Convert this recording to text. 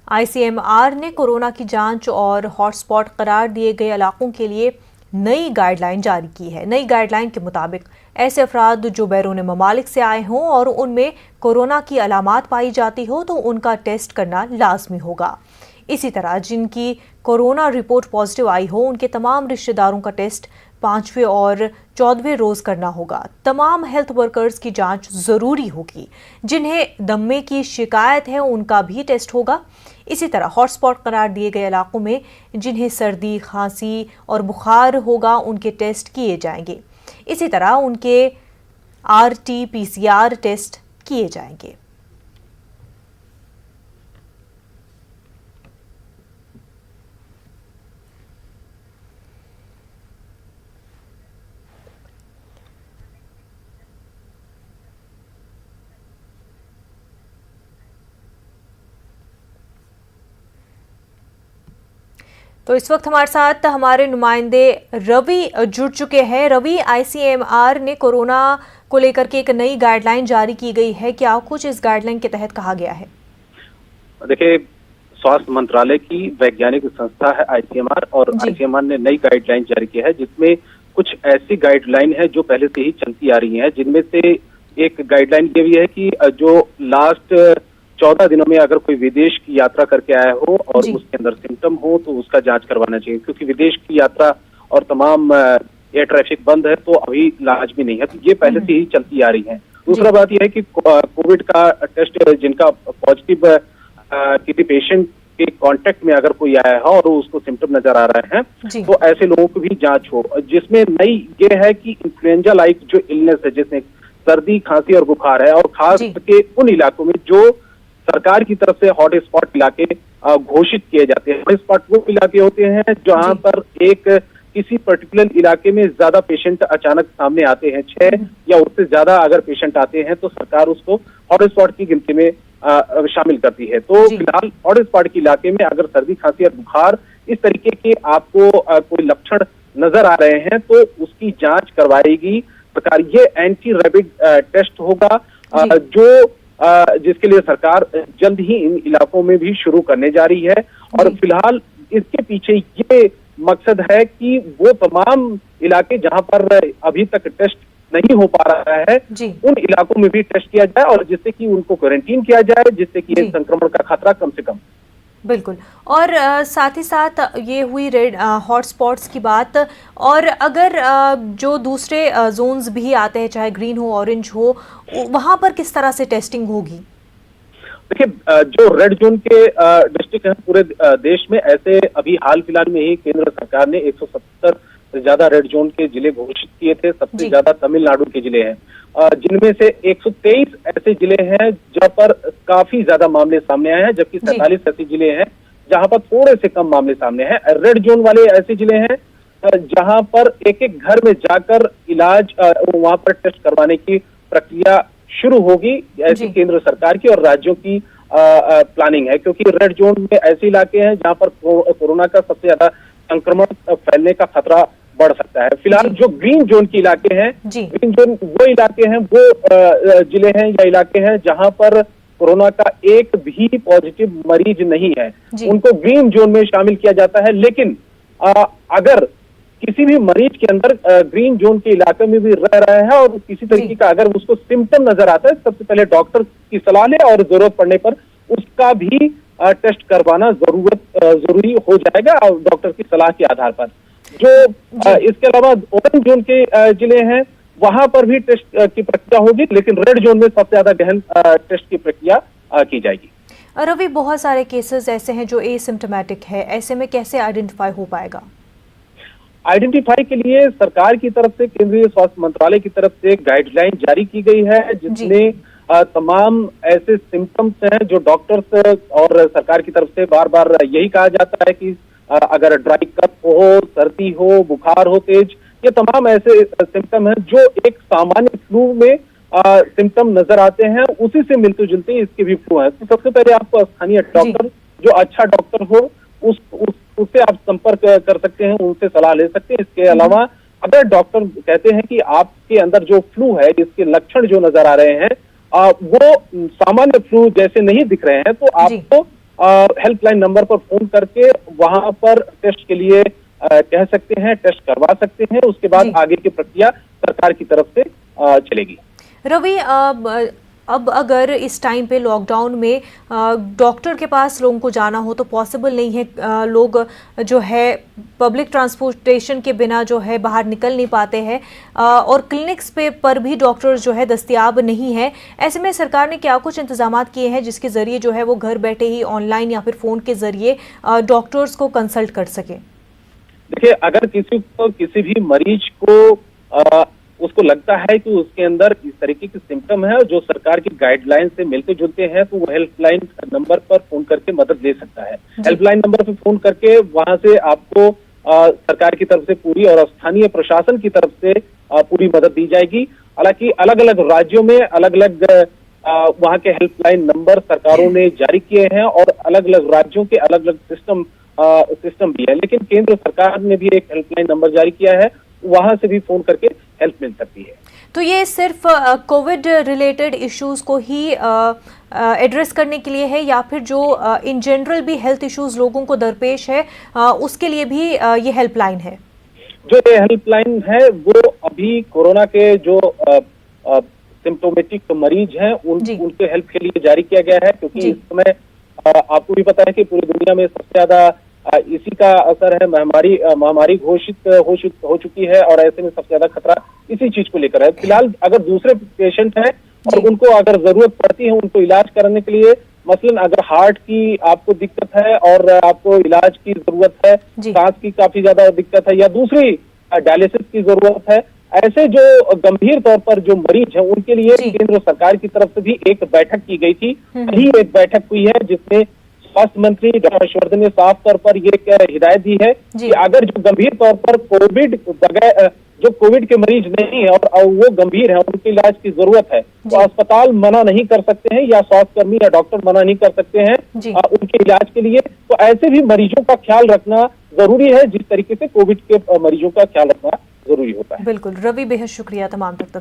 ICMR ने corona की जांच और हॉटस्पॉट करार दिए गए इलाकों के लिए नई गाइडलाइन जारी की है। नई गाइडलाइन के मुताबिक ऐसे अफराद जो बैरून ममालिक से आए हों और उनमें कोरोना की अलामात पाई जाती हो तो उनका टेस्ट करना लाजमी होगा। इसी तरह जिनकी कोरोना रिपोर्ट पॉजिटिव आई हो उनके तमाम रिश्तेदारों का टेस्ट 5वें और 14वें रोज करना होगा। तमाम हेल्थ वर्कर्स की जांच जरूरी होगी। जिन्हें दम्मे की शिकायत है उनका भी टेस्ट होगा। इसी तरह हॉटस्पॉट करार दिए गए इलाकों में जिन्हें सर्दी, खांसी और बुखार होगा उनके टेस्ट किए जाएंगे। इसी तरह उनके RT-PCR टेस्ट किए जाएंगे। तो इस वक्त हमारे साथ हमारे नुमाइंदे रवि जुड़ चुके हैं। रवि, आईसीएमआर ने कोरोना को लेकर के एक नई गाइडलाइन जारी की गई है, क्या कुछ इस गाइडलाइन के तहत कहा गया है? देखिए, स्वास्थ्य मंत्रालय की वैज्ञानिक संस्था है आईसीएमआर, और आईसीएमआर ने नई गाइडलाइन जारी की है जिसमें कुछ ऐसी गाइडलाइन है जो पहले से ही चलती आ रही है। जिनमें से एक गाइडलाइन ये भी है कि जो लास्ट 14 दिनों में अगर कोई विदेश की यात्रा करके आया हो और उसके अंदर सिम्टम हो तो उसका जांच करवाना चाहिए, क्योंकि विदेश की यात्रा और तमाम एयर ट्रैफिक बंद है तो अभी लाजमी नहीं है। तो ये पहले से ही चलती आ रही है। दूसरा बात यह है कि कोविड का टेस्ट जिनका पॉजिटिव किसी पेशेंट के कांटेक्ट में अगर कोई आया है और उसको सिम्टम नजर आ रहे हैं तो ऐसे लोगों को भी जांच हो। जिसमें नई ये है कि इन्फ्लुएंजा लाइक जो इलनेस है, जिसमें सर्दी, खांसी और बुखार है, और खास करके उन इलाकों में जो सरकार की तरफ से हॉट स्पॉट इलाके घोषित किए जाते हैं। हॉट स्पॉट वो इलाके होते हैं जहां पर किसी पर्टिकुलर इलाके में ज्यादा पेशेंट अचानक सामने आते हैं, 6 या उससे ज्यादा अगर पेशेंट आते हैं तो सरकार उसको हॉट स्पॉट की गिनती में शामिल करती है। तो फिलहाल हॉट स्पॉट के इलाके में अगर सर्दी, खांसी और बुखार इस तरीके के आपको कोई लक्षण नजर आ रहे हैं तो उसकी जांच करवाएगी सरकार। ये एंटी रैबिड टेस्ट होगा जो जिसके लिए सरकार जल्द ही इन इलाकों में भी शुरू करने जा रही है। और फिलहाल इसके पीछे ये मकसद है कि वो तमाम इलाके जहां पर अभी तक टेस्ट नहीं हो पा रहा है उन इलाकों में भी टेस्ट किया जाए और जिससे कि उनको क्वारंटीन किया जाए, जिससे कि इस संक्रमण का खतरा कम से कम। बिल्कुल। और साथ ही साथ ये हुई रेड हॉटस्पॉट्स की बात, और अगर जो दूसरे जोन्स भी आते हैं चाहे ग्रीन हो, ऑरेंज हो, वहां पर किस तरह से टेस्टिंग होगी? देखिए, जो रेड जोन के डिस्ट्रिक्ट हैं पूरे देश में, ऐसे अभी हाल फिलहाल में ही केंद्र सरकार ने 170 से ज्यादा रेड जोन के जिले घोषित किए थे। सबसे ज्यादा तमिलनाडु के जिले हैं, जिनमें से 123 ऐसे जिले हैं जहां पर काफी ज्यादा मामले सामने आए हैं, जबकि 47 ऐसे जिले हैं जहां पर थोड़े से कम मामले सामने हैं। रेड जोन वाले ऐसे जिले हैं जहां पर एक एक घर में जाकर इलाज वहां पर टेस्ट करवाने की प्रक्रिया शुरू होगी। ऐसी केंद्र सरकार की और राज्यों की प्लानिंग है, क्योंकि रेड जोन में ऐसे इलाके हैं जहां पर कोरोना का सबसे ज्यादा संक्रमण फैलने का खतरा बढ़ सकता है। फिलहाल जो ग्रीन जोन के इलाके हैं, ग्रीन जोन वो इलाके हैं, वो जिले हैं या इलाके हैं जहां पर कोरोना का एक भी पॉजिटिव मरीज नहीं है, उनको ग्रीन जोन में शामिल किया जाता है। लेकिन अगर किसी भी मरीज के अंदर ग्रीन जोन के इलाके में भी रह रहा है और किसी तरीके का अगर उसको सिम्टम नजर आता है, सबसे पहले डॉक्टर की सलाह ले और जरूरत पड़ने पर उसका भी टेस्ट करवाना जरूरी हो जाएगा डॉक्टर की सलाह के आधार पर। जो इसके अलावा ऑरेंज जोन के जिले हैं वहां पर भी टेस्ट की प्रक्रिया होगी, लेकिन रेड जोन में सबसे ज्यादा गहन टेस्ट की प्रक्रिया की जाएगी। रवि, बहुत सारे केसेस ऐसे हैं जो एसिम्प्टोमेटिक है, ऐसे में कैसे आइडेंटिफाई हो पाएगा? आइडेंटिफाई के लिए सरकार की तरफ से, केंद्रीय स्वास्थ्य मंत्रालय की तरफ से गाइडलाइन जारी की गई है, जिसमें तमाम ऐसे सिम्टम्स हैं जो डॉक्टर्स और सरकार की तरफ से बार बार यही कहा जाता है कि अगर ड्राई कफ हो, सर्दी हो, बुखार हो तेज, ये तमाम ऐसे सिम्टम हैं जो एक सामान्य फ्लू में सिम्टम नजर आते हैं, उसी से मिलते जुलते इसके भी फ्लू है। तो सबसे पहले आपको स्थानीय डॉक्टर, जो अच्छा डॉक्टर हो, उससे आप संपर्क कर सकते हैं, उनसे सलाह ले सकते हैं। इसके अलावा अगर डॉक्टर कहते हैं कि आपके अंदर जो फ्लू है, इसके लक्षण जो नजर आ रहे हैं वो सामान्य फ्लू जैसे नहीं दिख रहे हैं, तो आपको हेल्पलाइन नंबर पर फोन करके वहां पर टेस्ट के लिए कह सकते हैं, टेस्ट करवा सकते हैं। उसके बाद आगे की प्रक्रिया सरकार की तरफ से चलेगी। रवि, अब अगर इस टाइम पे लॉकडाउन में डॉक्टर के पास लोगों को जाना हो तो पॉसिबल नहीं है, लोग जो है पब्लिक ट्रांसपोर्टेशन के बिना जो है बाहर निकल नहीं पाते हैं, और क्लिनिक्स पर भी डॉक्टर्स जो है दस्तयाब नहीं है। ऐसे में सरकार ने क्या कुछ इंतजाम किए हैं जिसके ज़रिए जो है वो घर बैठे ही ऑनलाइन या फिर फ़ोन के ज़रिए डॉक्टर्स को कंसल्ट कर सकें? देखिए, अगर किसी भी मरीज को उसको लगता है कि उसके अंदर इस तरीके की सिम्टम है जो सरकार की गाइडलाइन से मिलते जुलते हैं, तो वो हेल्पलाइन नंबर पर फोन करके मदद ले सकता है। हेल्पलाइन नंबर पर फोन करके वहां से आपको सरकार की तरफ से पूरी और स्थानीय प्रशासन की तरफ से पूरी मदद दी जाएगी। हालांकि अलग अलग राज्यों में अलग अलग वहां के हेल्पलाइन नंबर सरकारों ने जारी किए हैं और अलग अलग राज्यों के अलग अलग सिस्टम भी है, लेकिन केंद्र सरकार ने भी एक हेल्पलाइन नंबर जारी किया है, वहां से भी फोन करके हेल्प मिल सकती है। तो ये सिर्फ कोविड रिलेटेड इश्यूज को ही एड्रेस करने के लिए है या फिर जो इन जनरल भी हेल्थ इश्यूज लोगों को दरपेश है उसके लिए भी ये हेल्पलाइन है? जो ये हेल्पलाइन है वो अभी कोरोना के जो सिम्टोमेटिक मरीज हैं उनके हेल्प के लिए जारी किया गया है, क्योंकि इस समय आपको भी पता है कि पूरी दुनिया में सबसे ज्यादा इसी का असर है। महामारी घोषित हो चुकी है और ऐसे में सबसे ज्यादा खतरा इसी चीज को लेकर है। फिलहाल अगर दूसरे पेशेंट हैं और उनको अगर जरूरत पड़ती है उनको इलाज कराने के लिए, मसलन अगर हार्ट की आपको दिक्कत है और आपको इलाज की जरूरत है, सांस की काफी ज्यादा दिक्कत है या दूसरी डायलिसिस की जरूरत है, ऐसे जो गंभीर तौर पर जो मरीज हैं उनके लिए केंद्र सरकार की तरफ से भी एक बैठक की गई थी। वही एक बैठक हुई है जिसमें स्वास्थ्य मंत्री डॉक्टर हर्षवर्धन ने साफ तौर पर ये हिदायत दी है कि अगर जो गंभीर तौर पर जो कोविड के मरीज नहीं है और वो गंभीर है, उनके इलाज की जरूरत है, तो अस्पताल मना नहीं कर सकते हैं या स्वास्थ्यकर्मी या डॉक्टर मना नहीं कर सकते हैं उनके इलाज के लिए। तो ऐसे भी मरीजों का ख्याल रखना जरूरी है जिस तरीके से कोविड के मरीजों का ख्याल रखना जरूरी होता है। बिल्कुल रवि, बेहद शुक्रिया तमाम तक